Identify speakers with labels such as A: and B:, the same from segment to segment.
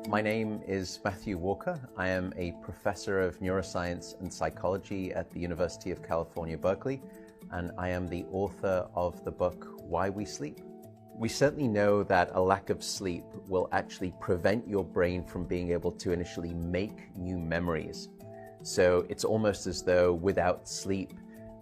A: My name is Matthew Walker. I am a professor of neuroscience and psychology at the University of California, Berkeley, and I am the author of the book, Why We Sleep. We certainly know that a lack of sleep will actually prevent your brain from being able to initially make new memories. So it's almost as though without sleep,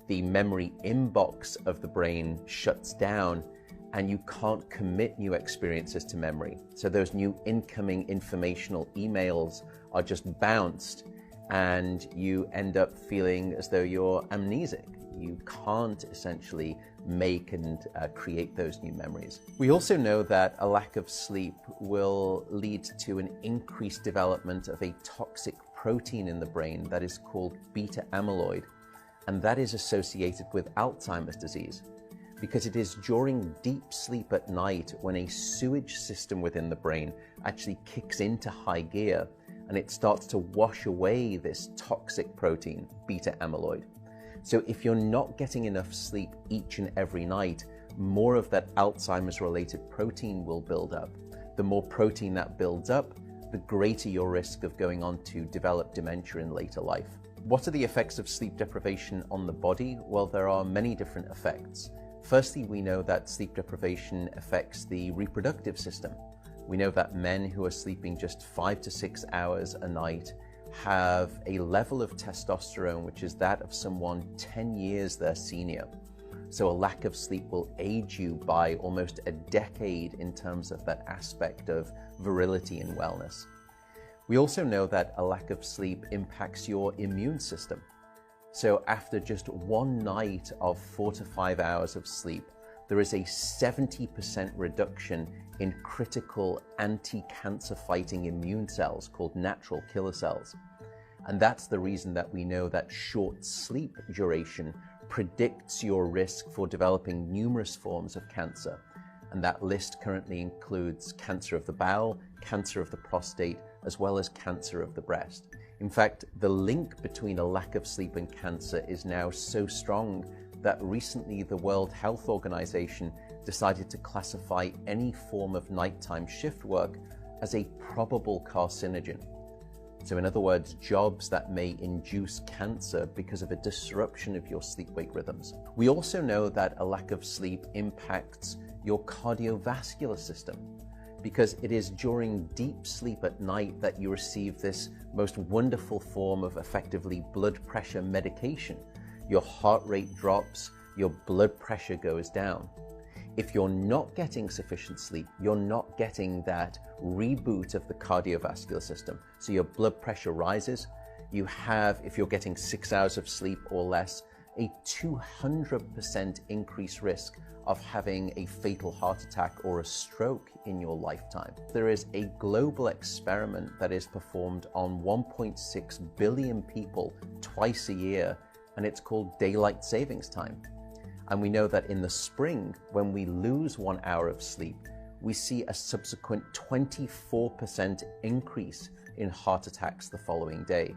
A: the memory inbox of the brain shuts down and you can't commit new experiences to memory. So those new incoming informational emails are just bounced and you end up feeling as though you're amnesic. You can't essentially make and create those new memories. We also know that a lack of sleep will lead to an increased development of a toxic protein in the brain that is called beta amyloid, and that is associated with Alzheimer's disease, because it is during deep sleep at night when a sewage system within the brain actually kicks into high gear and it starts to wash away this toxic protein, beta amyloid. So if you're not getting enough sleep each and every night, more of that Alzheimer's related protein will build up. The more protein that builds up, the greater your risk of going on to develop dementia in later life. What are the effects of sleep deprivation on the body? Well, there are many different effects. Firstly, we know that sleep deprivation affects the reproductive system. We know that men who are sleeping just 5 to 6 hours a night have a level of testosterone which is that of someone 10 years their senior. So a lack of sleep will age you by almost a decade in terms of that aspect of virility and wellness. We also know that a lack of sleep impacts your immune system. So after just one night of 4 to 5 hours of sleep, there is a 70% reduction in critical anti-cancer fighting immune cells called natural killer cells. And that's the reason that we know that short sleep duration predicts your risk for developing numerous forms of cancer. And that list currently includes cancer of the bowel, cancer of the prostate, as well as cancer of the breast. In fact, the link between a lack of sleep and cancer is now so strong that recently the World Health Organization decided to classify any form of nighttime shift work as a probable carcinogen. So in other words, jobs that may induce cancer because of a disruption of your sleep-wake rhythms. We also know that a lack of sleep impacts your cardiovascular system, because it is during deep sleep at night that you receive this most wonderful form of effectively blood pressure medication. Your heart rate drops, your blood pressure goes down. If you're not getting sufficient sleep, you're not getting that reboot of the cardiovascular system. So your blood pressure rises. You have, if you're getting 6 hours of sleep or less, a 200% increased risk of having a fatal heart attack or a stroke in your lifetime. There is a global experiment that is performed on 1.6 billion people twice a year, and it's called daylight savings time. And we know that in the spring, when we lose 1 hour of sleep, we see a subsequent 24% increase in heart attacks the following day.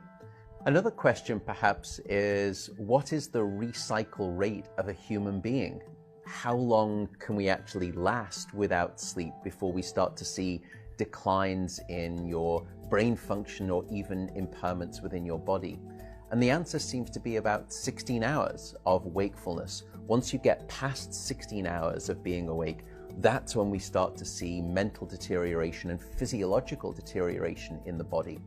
A: Another question perhaps is, what is the recycle rate of a human being? How long can we actually last without sleep before we start to see declines in your brain function or even impairments within your body? And the answer seems to be about 16 hours of wakefulness. Once you get past 16 hours of being awake, that's when we start to see mental deterioration and physiological deterioration in the body.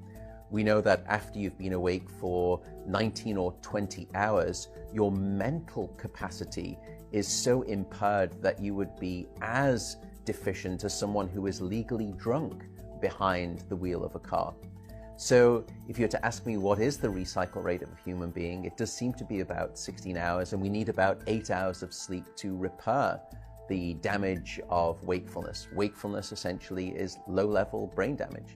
A: We know that after you've been awake for 19 or 20 hours, your mental capacity is so impaired that you would be as deficient as someone who is legally drunk behind the wheel of a car. So if you were to ask me what is the recycle rate of a human being, it does seem to be about 16 hours, and we need about 8 hours of sleep to repair the damage of wakefulness. Wakefulness essentially is low-level brain damage.